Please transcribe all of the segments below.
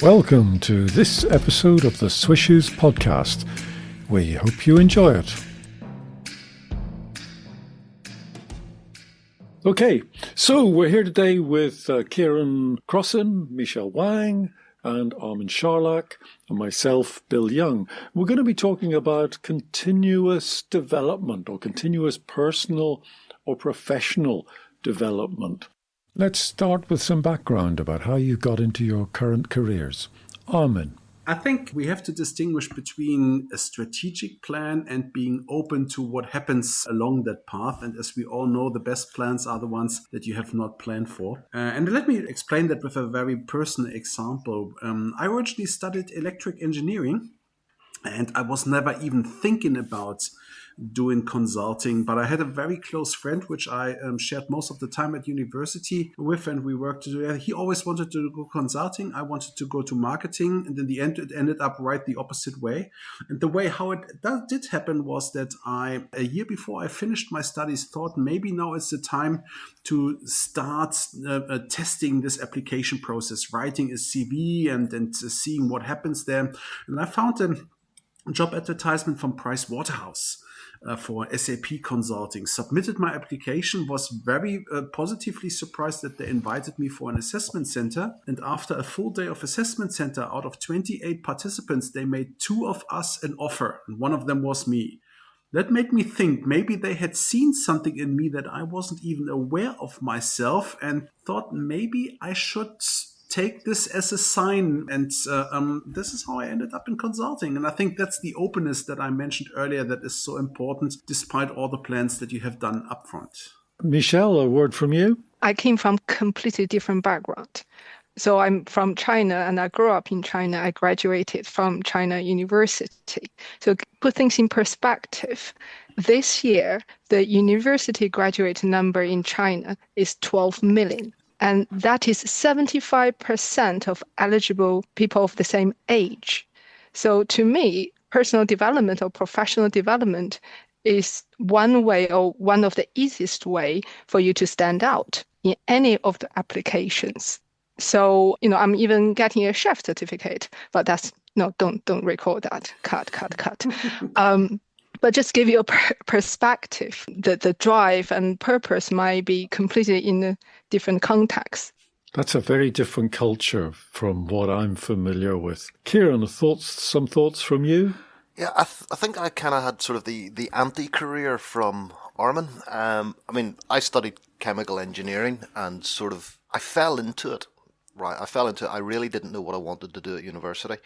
Welcome to this episode of the Swishes podcast. We hope you enjoy it. Okay, so we're here today with Ciaran Crossin, Michelle Wang, and Armin Scharlach, and myself, Bill Young. We're going to be talking about continuous development or continuous personal or professional development. Let's start with some background about how you got into your current careers. Armin. I think we have to distinguish between a strategic plan and being open to what happens along that path. And as we all know, the best plans are the ones that you have not planned for. And let me explain that with a very personal example. I originally studied electric engineering, and I was never even thinking about doing consulting, but I had a very close friend which I shared most of the time at university with, and we worked together. He always wanted to go consulting. I wanted to go to marketing, and in the end it ended up right the opposite way. And the way how it did happen was that I, a year before I finished my studies, thought maybe now is the time to start testing this application process, writing a CV and seeing what happens there. And I found a job advertisement from Price Waterhouse for SAP consulting. Submitted my application, was very positively surprised that they invited me for an assessment center. And after a full day of assessment center, out of 28 participants, they made 2 of us an offer, and one of them was me. That made me think maybe they had seen something in me that I wasn't even aware of myself, and thought maybe I should take this as a sign. And this is how I ended up in consulting. And I think that's the openness that I mentioned earlier that is so important, despite all the plans that you have done upfront. Michelle, a word from you? I came from completely different background. So I'm from China, and I grew up in China. I graduated from China University. So put things in perspective. This year, the university graduate number in China is 12 million. And that is 75% of eligible people of the same age. So to me, personal development or professional development is one way or one of the easiest way for you to stand out in any of the applications. So, I'm even getting a chef certificate, but don't record that. Cut. But just give you a perspective, the drive and purpose might be completely in a different context. That's a very different culture from what I'm familiar with. Ciaran, some thoughts from you? Yeah, I think I kind of had sort of the anti-career from Armin. I studied chemical engineering and I fell into it. Right, I really didn't know what I wanted to do at university.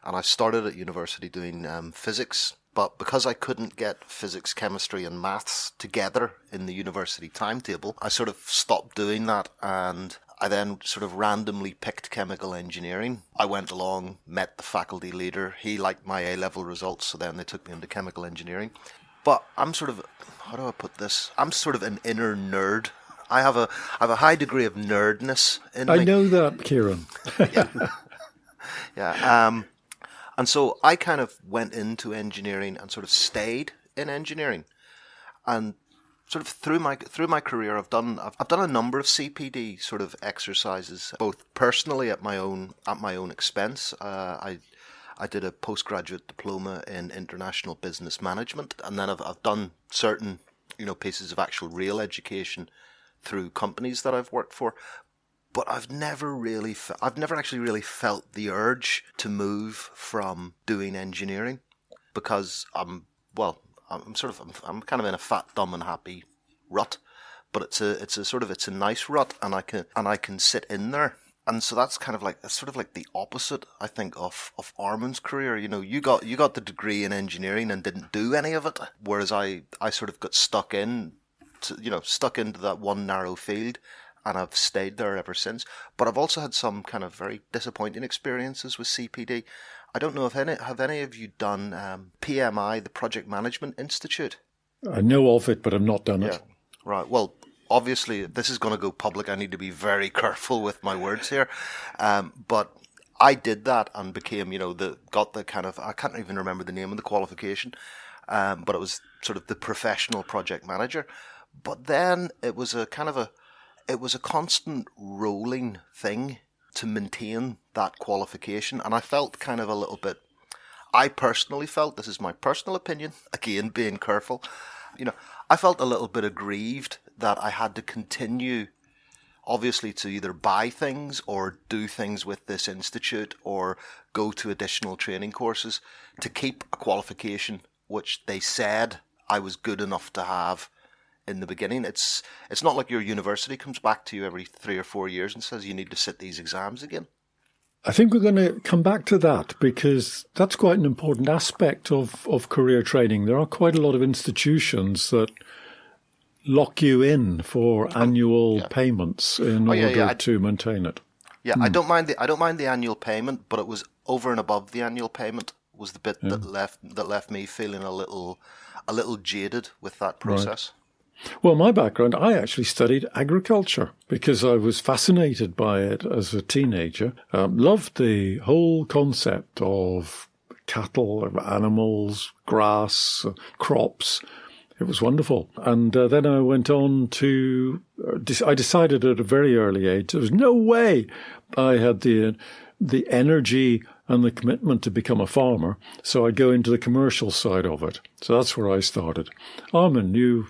And I started at university doing physics. But because I couldn't get physics, chemistry and maths together in the university timetable, I sort of stopped doing that, and I then sort of randomly picked chemical engineering. I went along, met the faculty leader. He liked my A-level results, so then they took me into chemical engineering. But I'm sort of, how do I put this? I'm sort of an inner nerd. I have a high degree of nerdness in me. I know that, Ciaran. Yeah. And so I kind of went into engineering and sort of stayed in engineering. And sort of through my career, I've done a number of CPD sort of exercises, both personally at my own expense. I did a postgraduate diploma in international business management, and then I've done certain pieces of actual real education through companies that I've worked for. But I've never actually really felt the urge to move from doing engineering, because I'm kind of in a fat, dumb and happy rut. But it's a nice rut, and I can sit in there. And so that's kind of like the opposite, I think, of Armin's career. You got the degree in engineering and didn't do any of it, whereas I sort of got stuck into that one narrow field. And I've stayed there ever since. But I've also had some kind of very disappointing experiences with CPD. I don't know if any of you done PMI, the Project Management Institute? I know of it, but I've not done it. Right. Well, obviously, if this is going to go public, I need to be very careful with my words here. But I did that and became, got the kind of, I can't even remember the name of the qualification, but it was sort of the professional project manager. But then it was a constant rolling thing. to maintain that qualification. And I felt kind of a little bit, I personally felt, this is my personal opinion, again, being careful, I felt a little bit aggrieved that I had to continue, obviously, to either buy things or do things with this institute or go to additional training courses to keep a qualification which they said I was good enough to have in the beginning. It's not like your university comes back to you every 3 or 4 years and says you need to sit these exams again. I think we're going to come back to that because that's quite an important aspect of career training. There are quite a lot of institutions that lock you in for annual payments in order to maintain it. Yeah, I don't mind the annual payment, but it was over and above the annual payment was the bit that left me feeling a little jaded with that process. Right. Well, my background, I actually studied agriculture because I was fascinated by it as a teenager. Loved the whole concept of cattle, of animals, grass, crops. It was wonderful. And then I went on to, I decided at a very early age, there was no way I had the energy and the commitment to become a farmer. So I'd go into the commercial side of it. So that's where I started. Armin, you...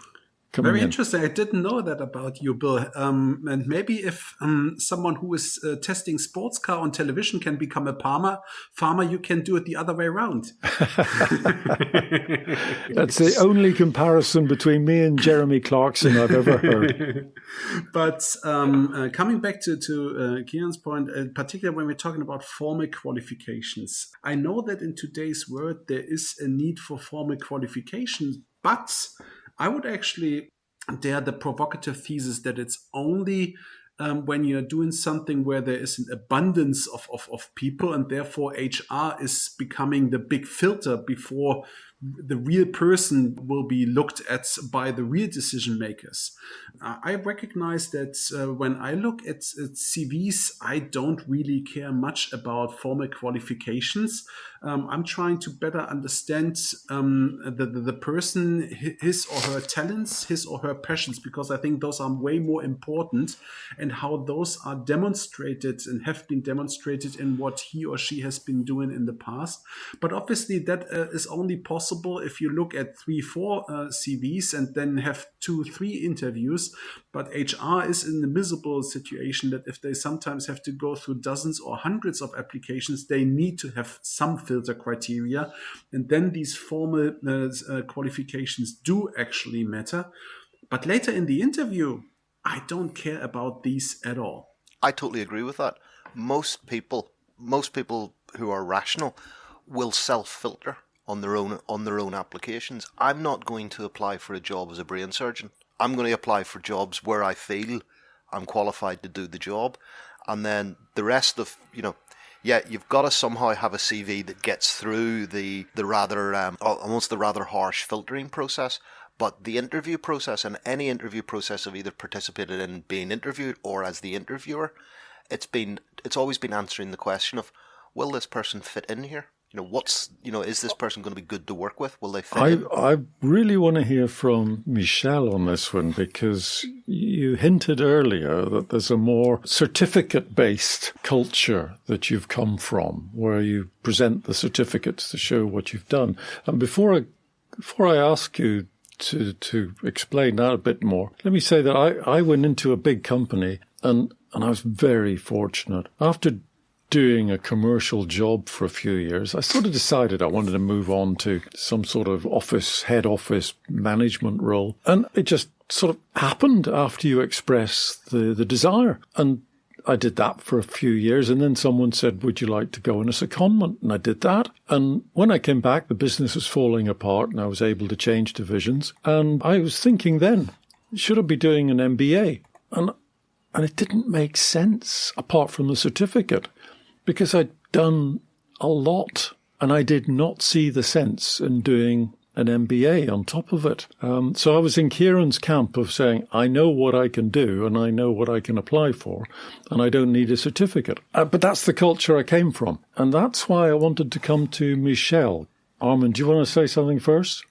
Very interesting. I didn't know that about you, Bill. And maybe if someone who is testing sports car on television can become a farmer, you can do it the other way around. That's the only comparison between me and Jeremy Clarkson I've ever heard. But coming back to Ciaran's point, particularly when we're talking about formal qualifications, I know that in today's world there is a need for formal qualifications, but I would actually dare the provocative thesis that it's only when you're doing something where there is an abundance of people and therefore HR is becoming the big filter before the real person will be looked at by the real decision makers. I recognize that when I look at CVs, I don't really care much about formal qualifications. I'm trying to better understand the person, his or her talents, his or her passions, because I think those are way more important, and how those are demonstrated and have been demonstrated in what he or she has been doing in the past. But obviously that is only possible if you look at 3-4 CVs and then have 2-3 interviews. But HR is in the miserable situation that if they sometimes have to go through dozens or hundreds of applications, they need to have some filter criteria. And then these formal qualifications do actually matter. But later in the interview, I don't care about these at all. I totally agree with that. Most people who are rational will self-filter on their own applications. I'm not going to apply for a job as a brain surgeon. I'm going to apply for jobs where I feel I'm qualified to do the job. And then the rest of, you've got to somehow have a CV that gets through the rather, almost the rather harsh filtering process. But the interview process, and any interview process I've either participated in being interviewed or as the interviewer, it's always been answering the question of, will this person fit in here? Is this person going to be good to work with? Will they fit in? I really want to hear from Michel on this one, because you hinted earlier that there's a more certificate-based culture that you've come from, where you present the certificates to show what you've done. And before I ask you to explain that a bit more, let me say that I went into a big company and I was very fortunate. After doing a commercial job for a few years, I sort of decided I wanted to move on to some sort of head office management role. And it just sort of happened after you express the desire. And I did that for a few years. And then someone said, would you like to go on a secondment? And I did that. And when I came back, the business was falling apart and I was able to change divisions. And I was thinking then, should I be doing an MBA? And it didn't make sense apart from the certificate, because I'd done a lot and I did not see the sense in doing an MBA on top of it. So I was in Ciaran's camp of saying, I know what I can do and I know what I can apply for and I don't need a certificate. But that's the culture I came from. And that's why I wanted to come to Michel. Armin, do you want to say something first?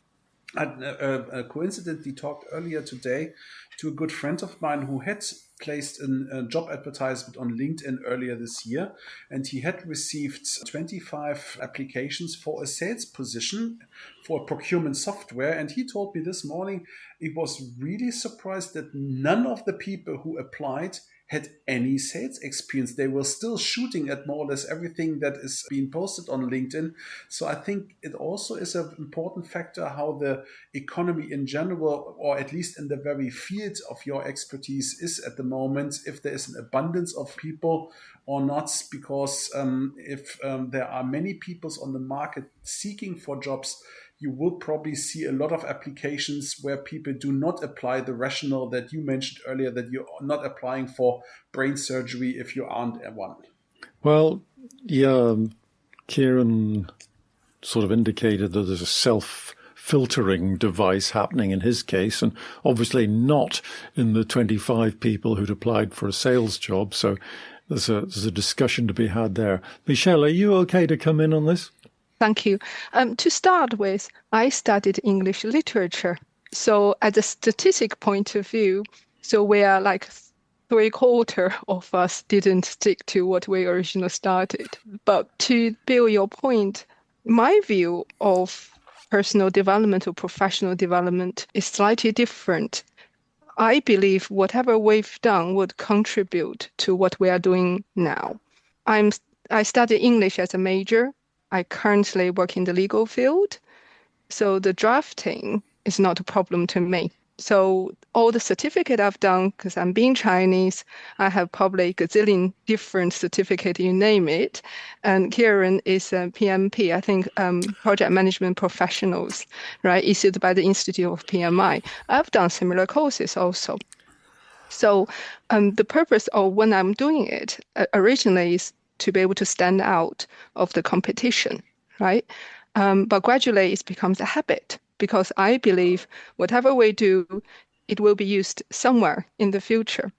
I coincidentally talked earlier today to a good friend of mine who had placed a job advertisement on LinkedIn earlier this year, and he had received 25 applications for a sales position for procurement software. And he told me this morning he was really surprised that none of the people who applied had any sales experience. They were still shooting at more or less everything that is being posted on LinkedIn. So I think it also is an important factor how the economy in general, or at least in the very field of your expertise, is at the moment, if there is an abundance of people or not. Because if there are many people on the market seeking for jobs, you will probably see a lot of applications where people do not apply the rationale that you mentioned earlier, that you're not applying for brain surgery if you aren't one. Well, yeah, Ciaran sort of indicated that there's a self-filtering device happening in his case, and obviously not in the 25 people who'd applied for a sales job. So there's a discussion to be had there. Michelle, are you okay to come in on this? Thank you. To start with, I studied English literature. So at the statistic point of view, so we are like 3/4 of us didn't stick to what we originally started. But to build your point, my view of personal development or professional development is slightly different. I believe whatever we've done would contribute to what we are doing now. I studied English as a major. I currently work in the legal field, so the drafting is not a problem to me. So all the certificate I've done, because I'm being Chinese, I have probably a gazillion different certificate, you name it. And Ciaran is a PMP, I think Project Management Professionals, right, issued by the Institute of PMI. I've done similar courses also. So the purpose of when I'm doing it originally is to be able to stand out of the competition, right? But gradually it becomes a habit, because I believe whatever we do, it will be used somewhere in the future.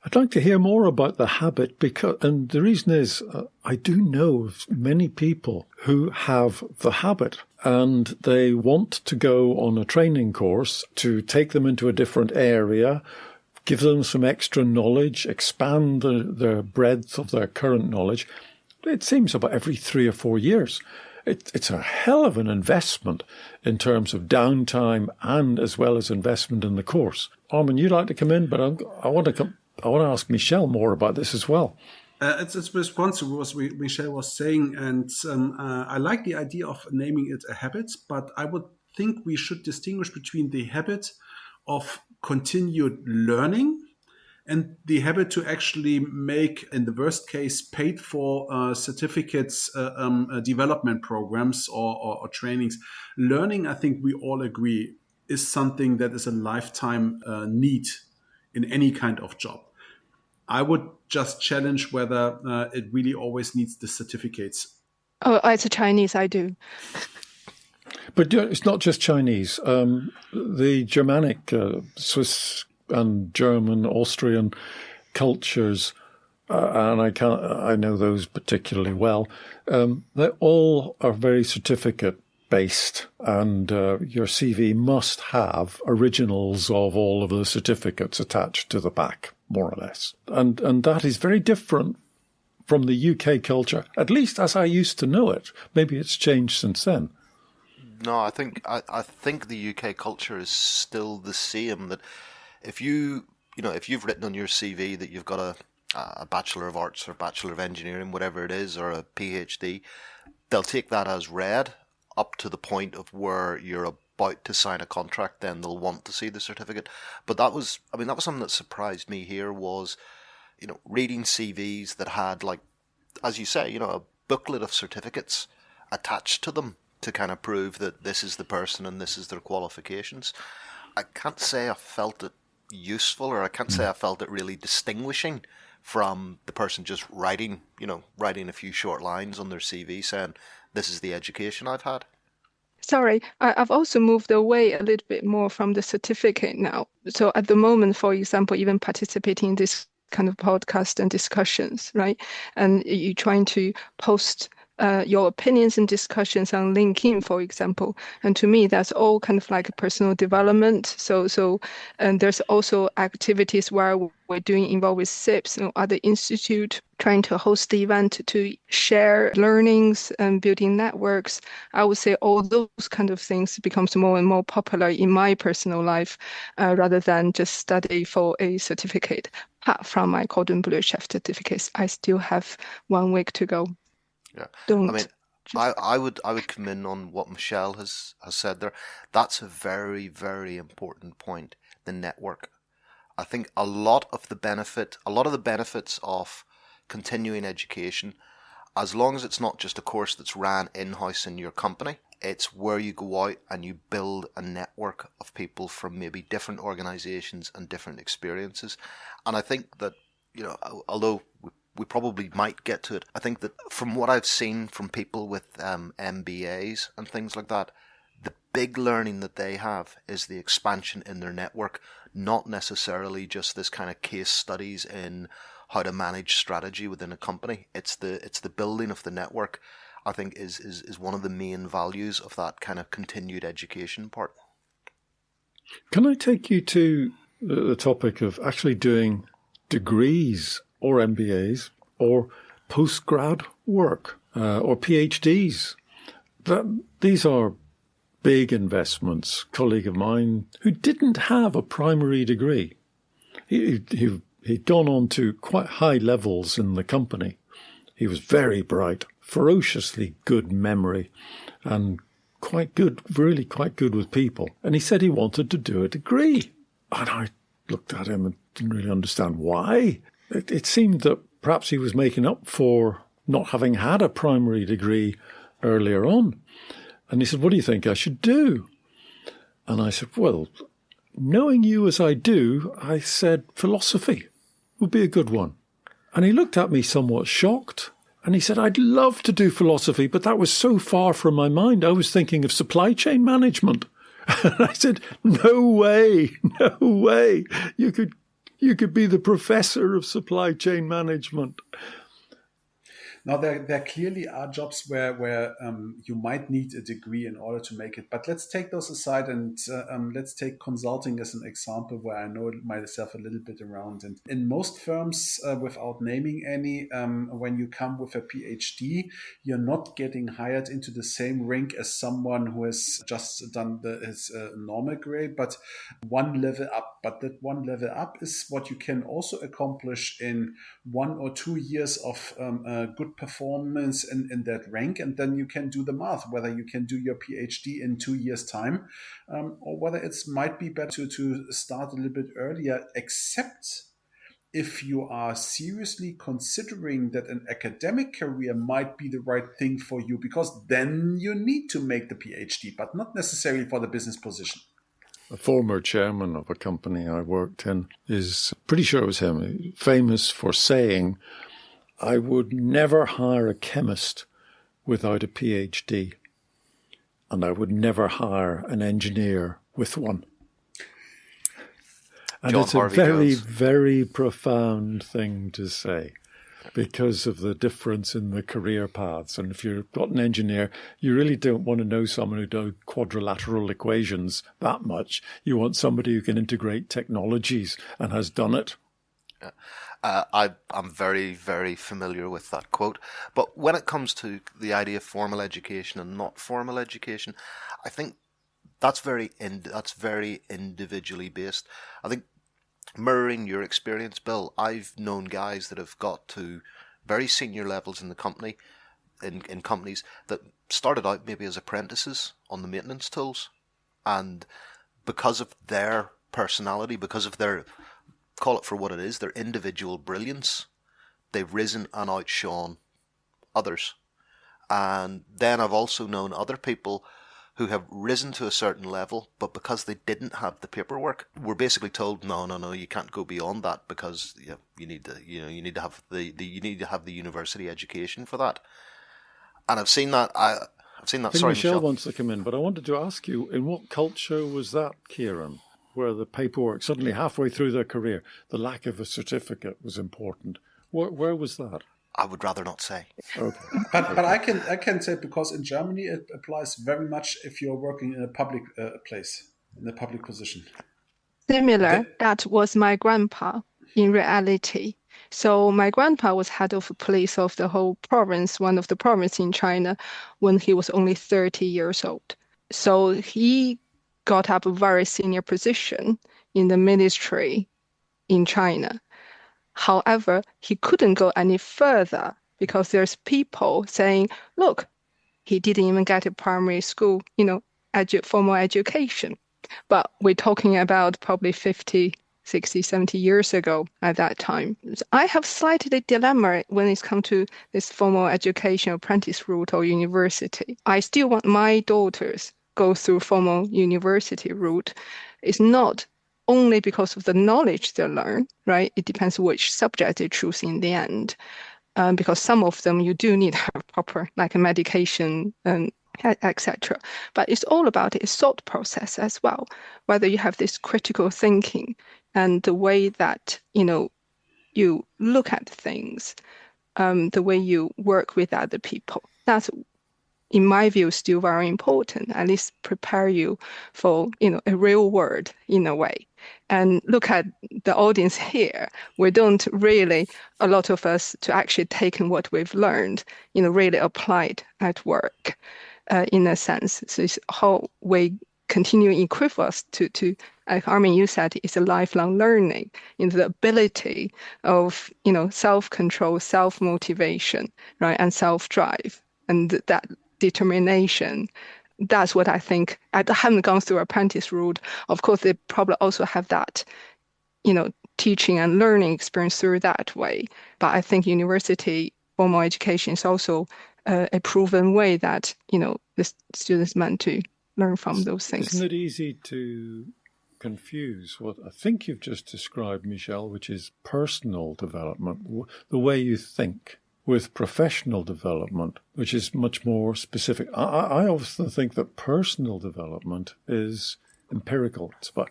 I'd like to hear more about the habit, and the reason is I do know of many people who have the habit and they want to go on a training course to take them into a different area, give them some extra knowledge, expand the breadth of their current knowledge. It seems about every 3 or 4 years. It's a hell of an investment in terms of downtime and as well as investment in the course. Armin, you'd like to come in, but I want to ask Michelle more about this as well. It's a response to what Michelle was saying, and I like the idea of naming it a habit, but I would think we should distinguish between the habit of continued learning and the habit to actually make, in the worst case, paid for certificates, development programs or trainings. Learning, I think we all agree, is something that is a lifetime need in any kind of job. I would just challenge whether it really always needs the certificates. Oh, as a Chinese, I do. But it's not just Chinese. The Germanic, Swiss and German, Austrian cultures, and I know those particularly well. They all are very certificate based, and your CV must have originals of all of the certificates attached to the back, more or less. And that is very different from the UK culture, at least as I used to know it. Maybe it's changed since then. No, I think the UK culture is still the same. That if you've written on your CV that you've got a Bachelor of Arts or Bachelor of Engineering, whatever it is, or a PhD, they'll take that as read up to the point of where you're about to sign a contract. Then they'll want to see the certificate. But that was something that surprised me here was, reading CVs that had, like, as you say, a booklet of certificates attached to them to kind of prove that this is the person and this is their qualifications. I can't say I felt it useful, or I can't say I felt it really distinguishing from the person just writing a few short lines on their CV saying, this is the education I've had. Sorry, I've also moved away a little bit more from the certificate now. So at the moment, for example, even participating in this kind of podcast and discussions, right? And you're trying to post your opinions and discussions on LinkedIn, for example. And to me, that's all kind of like personal development. And there's also activities where we're doing involved with SIPs and other institute, trying to host the event to share learnings and building networks. I would say all those kind of things becomes more and more popular in my personal life, rather than just study for a certificate. Apart from my Cordon Bleu chef certificates, I still have 1 week to go. Yeah. Don't I mean, just I would come in on what Michelle has said there. That's a very, very important point, the network. I think a lot of the benefits of continuing education, as long as it's not just a course that's ran in-house in your company, it's where you go out and you build a network of people from maybe different organizations and different experiences. And I think that, although we probably might get to it, I think that from what I've seen from people with MBAs and things like that, the big learning that they have is the expansion in their network, not necessarily just this kind of case studies in how to manage strategy within a company. It's the building of the network, I think, is one of the main values of that kind of continued education part. Can I take you to the topic of actually doing degrees or MBAs or postgrad work or PhDs? These are big investments. A colleague of mine who didn't have a primary degree, he'd gone on to quite high levels in the company. He was very bright, ferociously good memory, and quite good, really quite good with people. And he said he wanted to do a degree. And I looked at him and didn't really understand why. It seemed that perhaps he was making up for not having had a primary degree earlier on. And he said, "What do you think I should do?" And I said, "Well, knowing you as I do," I said, "philosophy would be a good one." And he looked at me somewhat shocked. And he said, "I'd love to do philosophy, but that was so far from my mind. I was thinking of supply chain management." And I said, "No way, no way. You could be the professor of supply chain management." Now, there clearly are jobs where you might need a degree in order to make it. But let's take those aside and let's take consulting as an example where I know myself a little bit around. And in most firms, without naming any, when you come with a PhD, you're not getting hired into the same rank as someone who has just done his normal grade, but one level up. But that one level up is what you can also accomplish in 1 or 2 years of good performance in that rank, and then you can do the math whether you can do your PhD in 2 years' time, or whether it might be better to start a little bit earlier, except if you are seriously considering that an academic career might be the right thing for you, because then you need to make the PhD, but not necessarily for the business position. A former chairman of a company I worked in is, pretty sure it was him, famous for saying, "I would never hire a chemist without a PhD, and I would never hire an engineer with one." And John it's a Harvey very, Jones. very profound thing to say because of the difference in the career paths. And if you've got an engineer, you really don't want to know someone who does quadrilateral equations that much. You want somebody who can integrate technologies and has done it. I'm very, very familiar with that quote. But when it comes to the idea of formal education and not formal education, I think that's very individually based. I think mirroring your experience, Bill, I've known guys that have got to very senior levels in the company, in companies that started out maybe as apprentices on the maintenance tools, and because of their personality, because of their, call it for what it is, their individual brilliance, they've risen and outshone others. And then I've also known other people who have risen to a certain level, but because they didn't have the paperwork, were basically told, no, you can't go beyond that because you need to have the university education for that. And I've seen that. I've seen that. I think Sorry, Michelle wants to come in, but I wanted to ask you, in what culture was that, Ciaran, where the paperwork suddenly halfway through their career, the lack of a certificate was important? Where was that? I would rather not say. Okay. But I can say, because in Germany it applies very much if you're working in a public place, in a public position. Similar, The- that was my grandpa in reality. So my grandpa was head of police of the whole province, one of the provinces in China, when he was only 30 years old. So he got up a very senior position in the military in China. However, he couldn't go any further because there's people saying, look, he didn't even get a primary school, formal education. But we're talking about probably 50, 60, 70 years ago at that time. I have slightly dilemma when it's come to this formal education, apprentice route or university. I still want my daughters go through formal university route. It's not only because of the knowledge they learn, right? It depends which subject they choose in the end. Because some of them you do need a proper like a medication and etc. But it's all about a thought process as well, whether you have this critical thinking and the way that you look at things, the way you work with other people. That's in my view, still very important, at least prepare you for, a real world in a way. And look at the audience here. We don't really, a lot of us, to actually take what we've learned, really applied at work, in a sense. So it's how we continue to equip us to, like Armin, you said, it's a lifelong learning in the ability of, self-control, self-motivation, right, and self-drive. And that determination. That's what I think. I haven't gone through apprentice route. Of course, they probably also have that, teaching and learning experience through that way. But I think university formal education is also a proven way that, the students meant to learn from those things. Isn't it easy to confuse what I think you've just described, Michelle, which is personal development, the way you think, with professional development, which is much more specific? I often think that personal development is empirical. It's about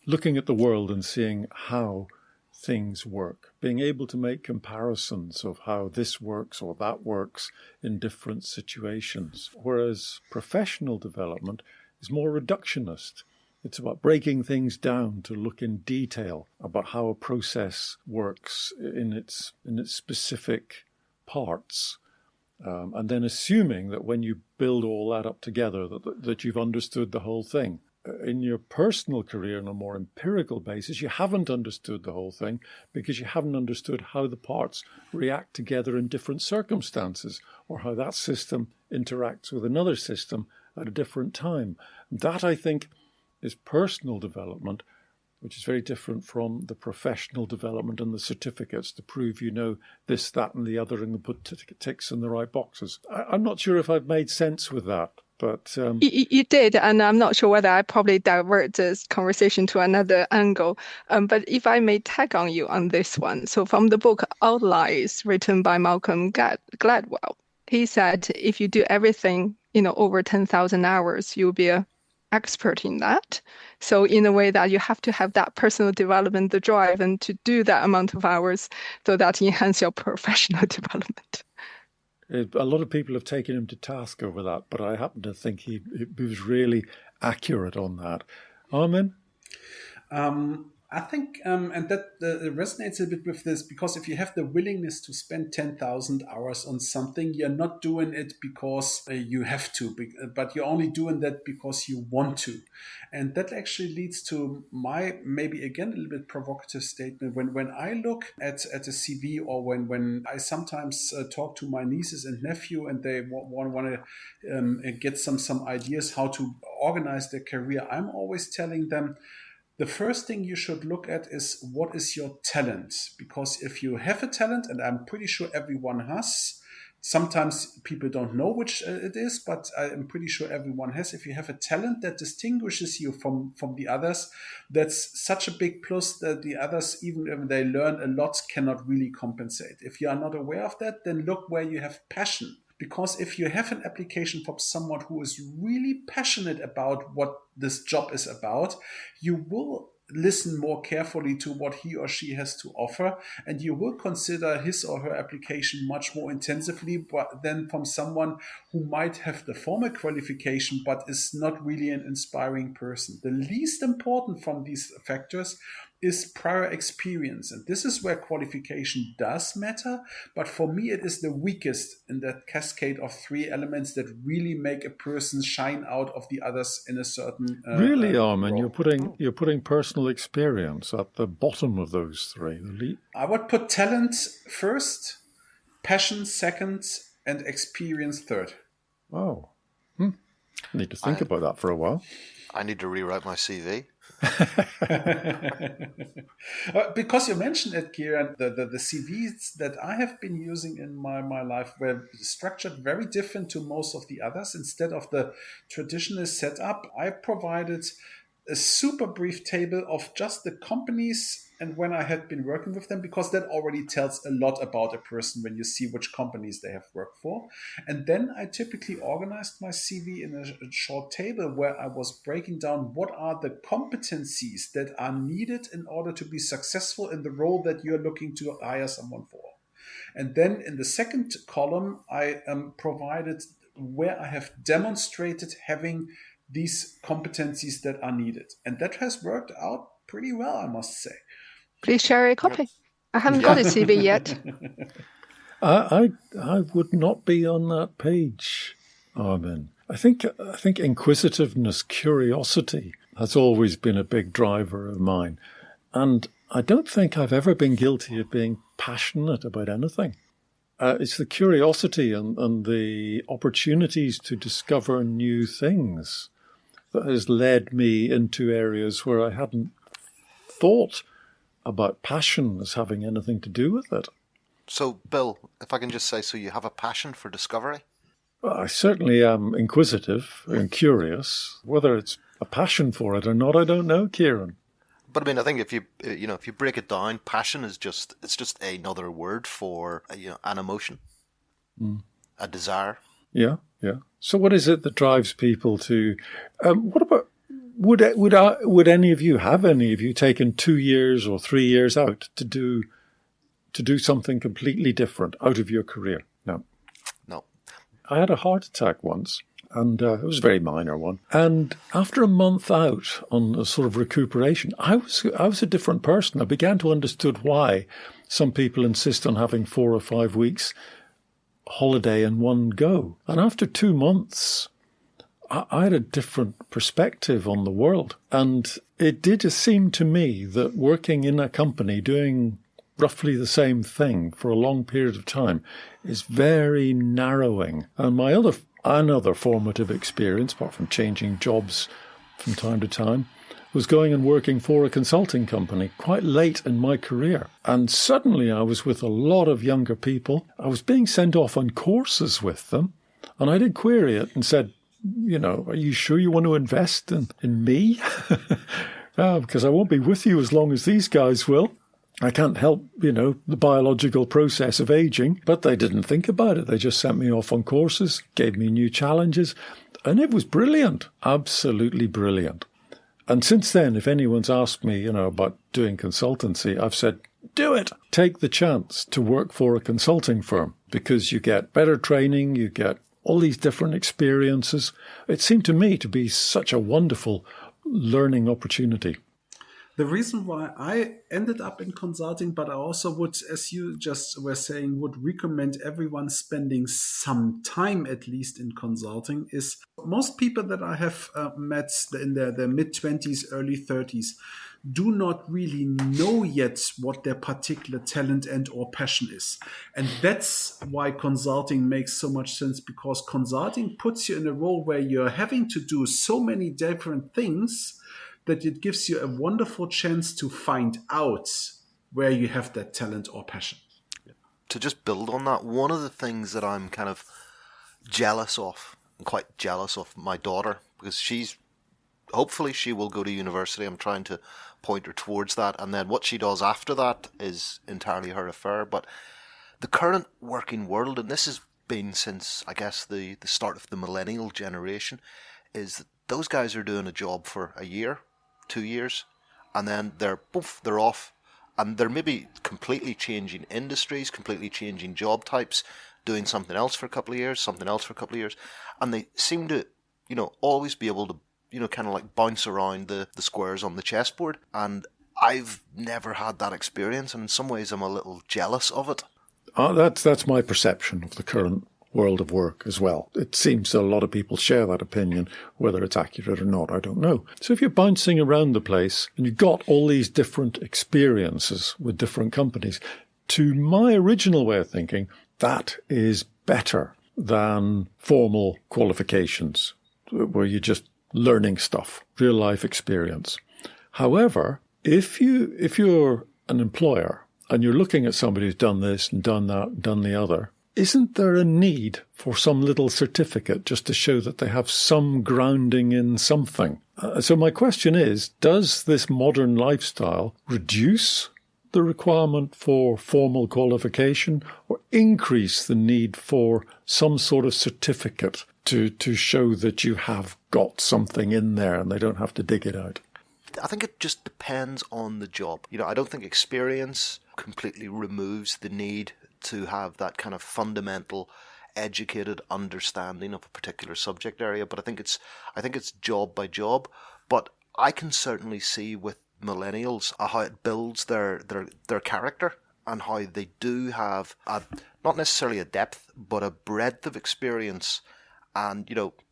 looking at the world and seeing how things work, being able to make comparisons of how this works or that works in different situations. Whereas professional development is more reductionist. It's about breaking things down to look in detail about how a process works in its specific parts, and then assuming that when you build all that up together that you've understood the whole thing. In your personal career, on a more empirical basis, you haven't understood the whole thing because you haven't understood how the parts react together in different circumstances, or how that system interacts with another system at a different time. That, I think, is personal development, which is very different from the professional development and the certificates to prove you know this, that, and the other, and put ticks in the right boxes. I'm not sure if I've made sense with that. But you did, and I'm not sure whether I probably divert this conversation to another angle. But if I may tag on you on this one, so from the book Outliers, written by Malcolm Gladwell, he said if you do everything, over 10,000 hours, you'll be an expert in that. So in a way that you have to have that personal development, the drive, and to do that amount of hours so that enhance your professional development. A lot of people have taken him to task over that, but I happen to think he was really accurate on that. Armin? I think, and that resonates a bit with this, because if you have the willingness to spend 10,000 hours on something, you're not doing it because you have to, but you're only doing that because you want to. And that actually leads to my, maybe again, a little bit provocative statement. When I look at a CV, or when I sometimes talk to my nieces and nephew and they want to get some ideas how to organize their career, I'm always telling them, the first thing you should look at is what is your talent? Because if you have a talent, and I'm pretty sure everyone has, sometimes people don't know which it is, but I'm pretty sure everyone has. If you have a talent that distinguishes you from the others, that's such a big plus that the others, even if they learn a lot, cannot really compensate. If you are not aware of that, then look where you have passion. Because if you have an application from someone who is really passionate about what this job is about, you will listen more carefully to what he or she has to offer, and you will consider his or her application much more intensively than from someone who might have the formal qualification but is not really an inspiring person. The least important from these factors is prior experience. And this is where qualification does matter. But for me, it is the weakest in that cascade of three elements that really make a person shine out of the others in a certain really, Armin, role. you're putting personal experience at the bottom of those three. I would put talent first, passion second, and experience third. Oh. I need to think about that for a while. I need to rewrite my CV. Because you mentioned it, Ciaran, the CVs that I have been using in my life were structured very different to most of the others. Instead of the traditional setup, I provided a super brief table of just the companies and when I had been working with them, because that already tells a lot about a person when you see which companies they have worked for. And then I typically organized my CV in a short table where I was breaking down what are the competencies that are needed in order to be successful in the role that you're looking to hire someone for. And then in the second column, I provided where I have demonstrated having these competencies that are needed. And that has worked out pretty well, I must say. Please share a copy. I haven't got a CV yet. I would not be on that page, Armin. I think inquisitiveness, curiosity has always been a big driver of mine. And I don't think I've ever been guilty of being passionate about anything. It's the curiosity and the opportunities to discover new things that has led me into areas where I hadn't thought about passion as having anything to do with it. So, Bill, if I can just say, so you have a passion for discovery? Well, I certainly am inquisitive and curious. Whether it's a passion for it or not, I don't know, Ciaran. But I mean, I think if you break it down, passion is just another word for an emotion, a desire. Yeah. So, what is it that drives people to? What about? Would any of you taken 2 years or 3 years out to do something completely different out of your career? No. I had a heart attack once, and it was a very minor one. And after a month out on a sort of recuperation, I was a different person. I began to understand why some people insist on having 4 or 5 weeks holiday in one go. And after 2 months, I had a different perspective on the world. And it did seem to me that working in a company doing roughly the same thing for a long period of time is very narrowing. And my another formative experience, apart from changing jobs from time to time, was going and working for a consulting company quite late in my career. And suddenly I was with a lot of younger people. I was being sent off on courses with them. And I did query it and said, are you sure you want to invest in me? Because I won't be with you as long as these guys will. I can't help, the biological process of aging. But they didn't think about it. They just sent me off on courses, gave me new challenges. And it was brilliant, absolutely brilliant. And since then, if anyone's asked me, about doing consultancy, I've said, do it. Take the chance to work for a consulting firm because you get better training, you get all these different experiences. It seemed to me to be such a wonderful learning opportunity. The reason why I ended up in consulting, but I also would, as you just were saying, would recommend everyone spending some time at least in consulting is most people that I have met in their mid-20s, early 30s do not really know yet what their particular talent and or passion is. And that's why consulting makes so much sense, because consulting puts you in a role where you're having to do so many different things that it gives you a wonderful chance to find out where you have that talent or passion. To just build on that, one of the things that I'm kind of jealous of, and quite jealous of my daughter, because hopefully she will go to university. I'm trying to point her towards that. And then what she does after that is entirely her affair. But the current working world, and this has been since, I guess, the start of the millennial generation, is that those guys are doing a job for a year, 2 years, and then they're off, and they're maybe completely changing industries, completely changing job types, doing something else for a couple of years, something else for a couple of years, and they seem to, always be able to, kind of like bounce around the squares on the chessboard. And I've never had that experience, and in some ways I'm a little jealous of it. That's my perception of the current world of work as well. It seems that a lot of people share that opinion. Whether it's accurate or not, I don't know. So if you're bouncing around the place and you've got all these different experiences with different companies, to my original way of thinking, that is better than formal qualifications where you're just learning stuff, real life experience. However, if you're an employer and you're looking at somebody who's done this and done that, done the other, isn't there a need for some little certificate just to show that they have some grounding in something? So my question is, does this modern lifestyle reduce the requirement for formal qualification or increase the need for some sort of certificate to show that you have got something in there and they don't have to dig it out? I think it just depends on the job. I don't think experience completely removes the need to have that kind of fundamental, educated understanding of a particular subject area, but I think it's job by job. But I can certainly see with millennials how it builds their character, and how they do have not necessarily a depth, but a breadth of experience. And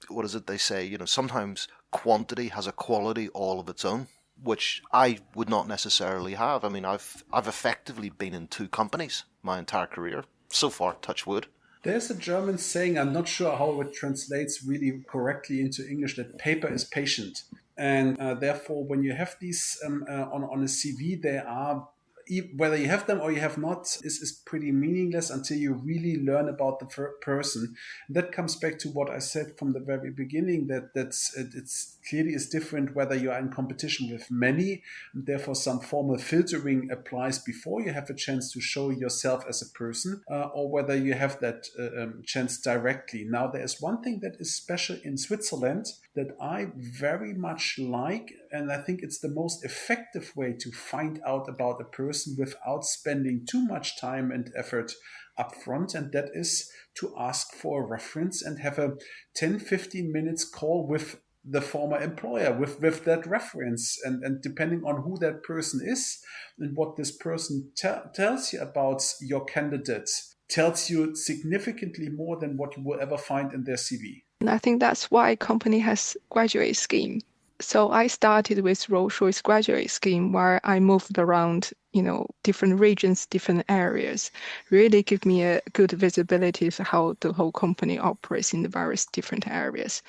what is it they say? Sometimes quantity has a quality all of its own, which I would not necessarily have. I mean, I've effectively been in 2 companies my entire career so far, touch wood. There's a German saying, I'm not sure how it translates really correctly into English, that paper is patient. And therefore, when you have these on a CV, they are, whether you have them or you have not, is pretty meaningless until you really learn about the person. That comes back to what I said from the very beginning, that it's clearly is different whether you are in competition with many, and therefore some formal filtering applies before you have a chance to show yourself as a person, or whether you have that chance directly. Now, there is one thing that is special in Switzerland that I very much like, and I think it's the most effective way to find out about a person without spending too much time and effort up front, and that is to ask for a reference and have a 10-15 minutes call with the former employer with that reference, and depending on who that person is and what this person tells you about your candidate, tells you significantly more than what you will ever find in their CV. And I think that's why company has graduate scheme. So I started with Rolls-Royce graduate scheme, where I moved around, different regions, different areas, really give me a good visibility of how the whole company operates in the various different areas,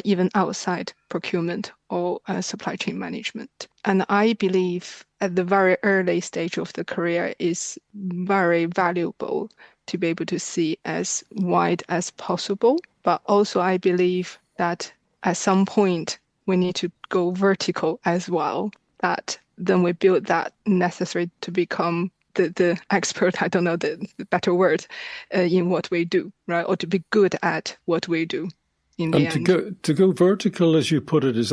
even outside procurement or supply chain management. And I believe at the very early stage of the career is very valuable to be able to see as wide as possible. But also I believe that at some point, we need to go vertical as well, that then we build that necessary to become the expert, I don't know the better word, in what we do, right? Or to be good at what we do in the end. And to go vertical, as you put it,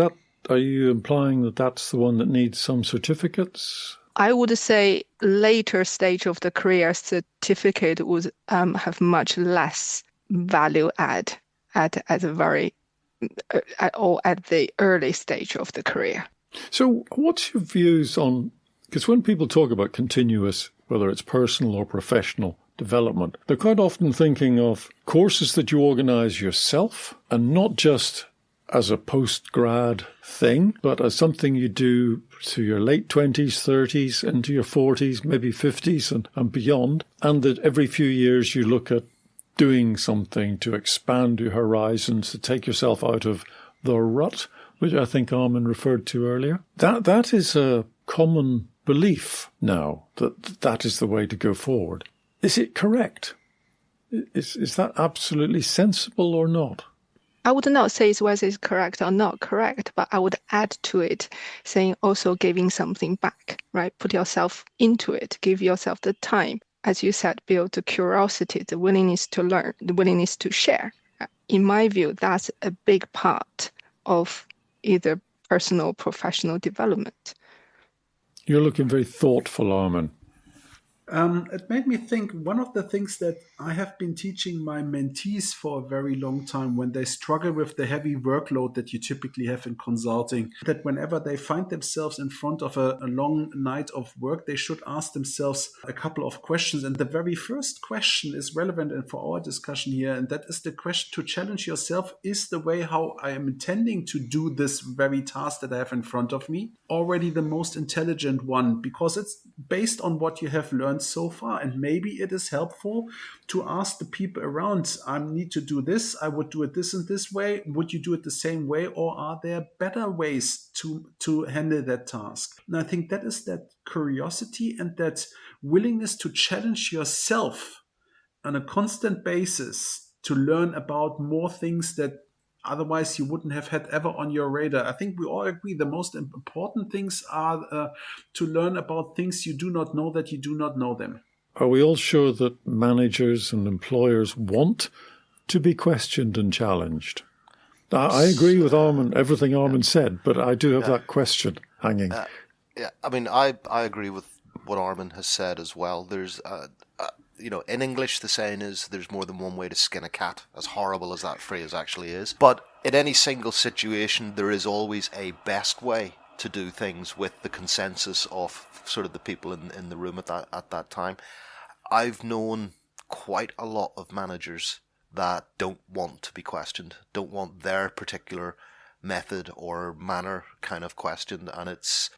are you implying that that's the one that needs some certificates? I would say later stage of the career, certificate would have much less value add at the early stage of the career. So what's your views on, because when people talk about continuous, whether it's personal or professional development, they're quite often thinking of courses that you organize yourself, and not just as a post-grad thing, but as something you do to your late 20s, 30s, into your 40s, maybe 50s and beyond, and that every few years you look at doing something to expand your horizons, to take yourself out of the rut, which I think Armin referred to earlier. That is a common belief now, that is the way to go forward. Is it correct? Is that absolutely sensible or not? I would not say whether it's correct or not correct, but I would add to it, saying also giving something back, right? Put yourself into it, give yourself the time. As you said, build the curiosity, the willingness to learn, the willingness to share. In my view, that's a big part of either personal or professional development. You're looking very thoughtful, Armin. It made me think one of the things that I have been teaching my mentees for a very long time when they struggle with the heavy workload that you typically have in consulting, that whenever they find themselves in front of a long night of work, they should ask themselves a couple of questions. And the very first question is relevant and for our discussion here. And that is the question to challenge yourself: is the way how I am intending to do this very task that I have in front of me already the most intelligent one? Because it's based on what you have learned so far, and maybe it is helpful to ask the people around, I need to do this, I would do it this and this way, would you do it the same way, or are there better ways to handle that task? And I think that is that curiosity and that willingness to challenge yourself on a constant basis to learn about more things that otherwise you wouldn't have had ever on your radar. I think we all agree the most important things are to learn about things you do not know that you do not know them. Are we all sure that managers and employers want to be questioned and challenged? I agree with Armin, everything Armin said, but I do have that question hanging. Yeah, I mean, I agree with what Armin has said as well. There's in English, the saying is there's more than one way to skin a cat, as horrible as that phrase actually is. But in any single situation, there is always a best way to do things with the consensus of sort of the people in the room at that time. I've known quite a lot of managers that don't want to be questioned, don't want their particular method or manner kind of questioned, and it's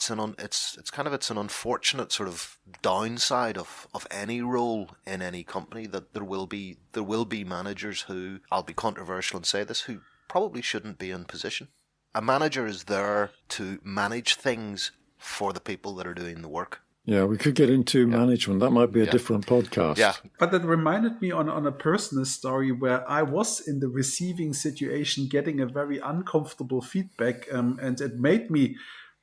an unfortunate sort of downside of any role in any company, that there will be managers who, I'll be controversial and say this, who probably shouldn't be in position. A manager is there to manage things for the people that are doing the work. Yeah, we could get into management. That might be a different podcast. Yeah. But that reminded me on a personal story where I was in the receiving situation, getting a very uncomfortable feedback, and it made me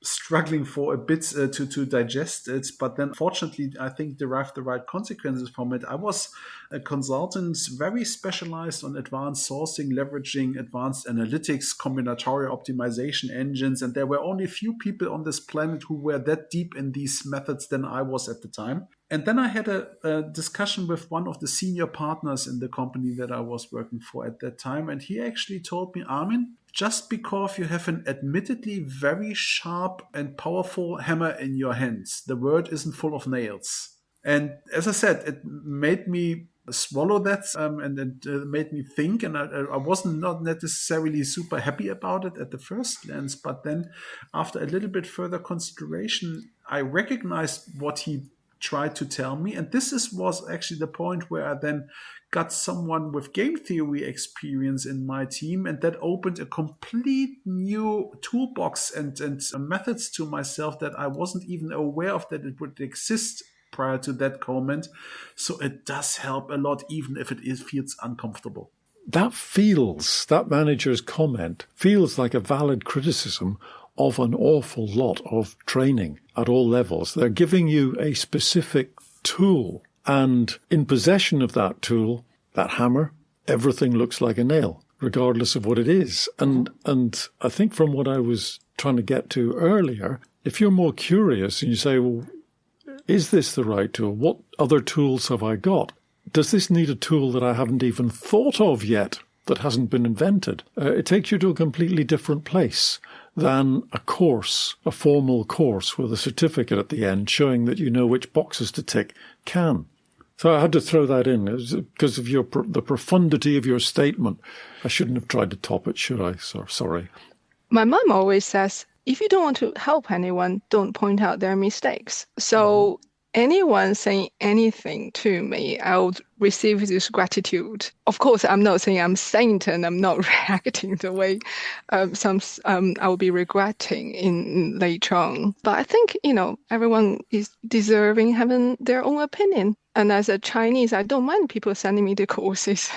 struggling for a bit to digest it. But then fortunately, I think derived the right consequences from it. I was a consultant very specialized on advanced sourcing, leveraging advanced analytics, combinatorial optimization engines. And there were only a few people on this planet who were that deep in these methods than I was at the time. And then I had a discussion with one of the senior partners in the company that I was working for at that time. And he actually told me, Armin, just because you have an admittedly very sharp and powerful hammer in your hands, the world isn't full of nails. And as I said, it made me swallow that and it made me think. And I wasn't not necessarily super happy about it at the first glance. But then after a little bit further consideration, I recognized what he tried to tell me. And this was actually the point where I then got someone with game theory experience in my team, and that opened a complete new toolbox and methods to myself that I wasn't even aware of that it would exist prior to that comment. So it does help a lot, even if it feels uncomfortable. That manager's comment feels like a valid criticism of an awful lot of training at all levels. They're giving you a specific tool, and in possession of that tool, that hammer, everything looks like a nail, regardless of what it is. And I think from what I was trying to get to earlier, if you're more curious and you say, well, is this the right tool? What other tools have I got? Does this need a tool that I haven't even thought of yet, that hasn't been invented? It takes you to a completely different place than a course, a formal course with a certificate at the end showing that you know which boxes to tick can. So I had to throw that in because of the profundity of your statement. I shouldn't have tried to top it, should I? Sorry. My mom always says, if you don't want to help anyone, don't point out their mistakes. So anyone saying anything to me, I would receive this gratitude. Of course, I'm not saying I'm saint and I'm not reacting the way I will be regretting in later on. But I think, everyone is deserving having their own opinion. And as a Chinese, I don't mind people sending me the courses.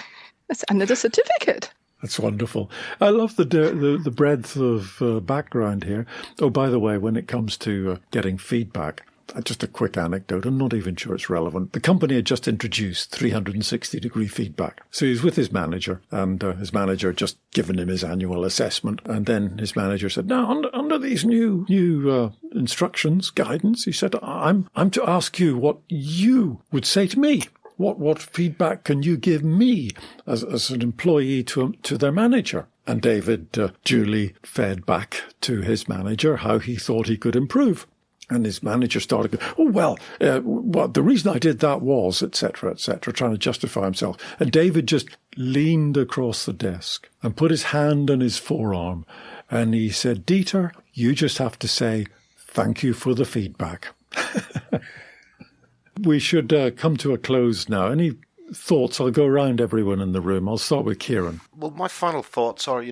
That's another certificate. That's wonderful. I love the breadth of background here. Oh, by the way, when it comes to getting feedback, just a quick anecdote. I'm not even sure it's relevant. The company had just introduced 360-degree feedback. So he was with his manager, and his manager had just given him his annual assessment. And then his manager said, now, under these new instructions, guidance, he said, I'm to ask you what you would say to me. What feedback can you give me as an employee to their manager? And David duly fed back to his manager how he thought he could improve. And his manager started going, the reason I did that was, etc., trying to justify himself. And David just leaned across the desk and put his hand on his forearm. And he said, Dieter, you just have to say, thank you for the feedback. We should come to a close now. Any thoughts? I'll go around everyone in the room. I'll start with Ciaran. Well, my final thoughts are,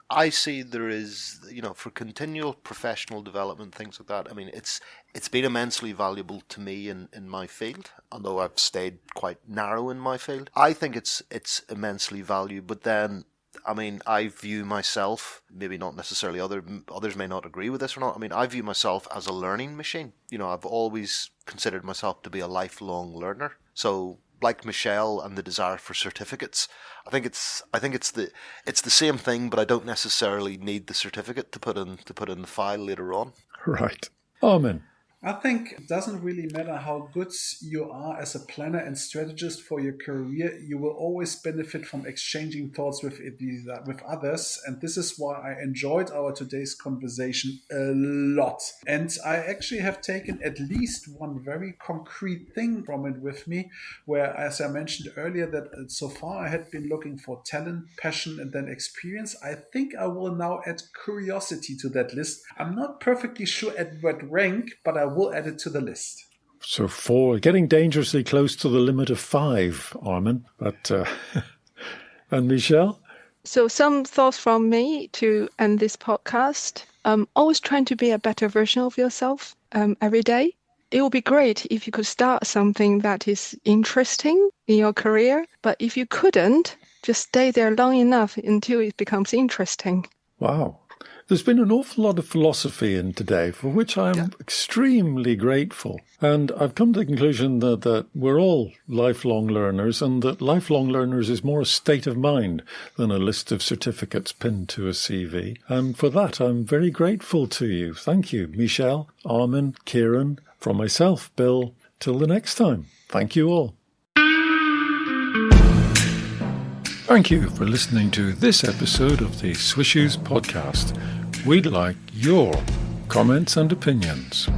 I see there is, for continual professional development, things like that. I mean, it's been immensely valuable to me in my field, although I've stayed quite narrow in my field. I think it's immensely valued, but then, I view myself, maybe not necessarily others may not agree with this or not. I view myself as a learning machine. I've always considered myself to be a lifelong learner. So, like Michelle and the desire for certificates, I think it's the same thing, but I don't necessarily need the certificate to put in the file later on. Right. Armin. I think it doesn't really matter how good you are as a planner and strategist for your career. You will always benefit from exchanging thoughts with others. And this is why I enjoyed our today's conversation a lot. And I actually have taken at least one very concrete thing from it with me, where, as I mentioned earlier, that so far I had been looking for talent, passion, and then experience. I think I will now add curiosity to that list. I'm not perfectly sure at what rank, but I will add it to the list. So 4, getting dangerously close to the limit of 5, Armin. But and Michelle? So some thoughts from me to end this podcast. Always trying to be a better version of yourself every day. It would be great if you could start something that is interesting in your career. But if you couldn't, just stay there long enough until it becomes interesting. Wow. There's been an awful lot of philosophy in today, for which I'm extremely grateful. And I've come to the conclusion that we're all lifelong learners, and that lifelong learners is more a state of mind than a list of certificates pinned to a CV. And for that, I'm very grateful to you. Thank you, Michelle, Armin, Ciaran, from myself, Bill. Till the next time. Thank you all. Thank you for listening to this episode of the Swishoes podcast. We'd like your comments and opinions.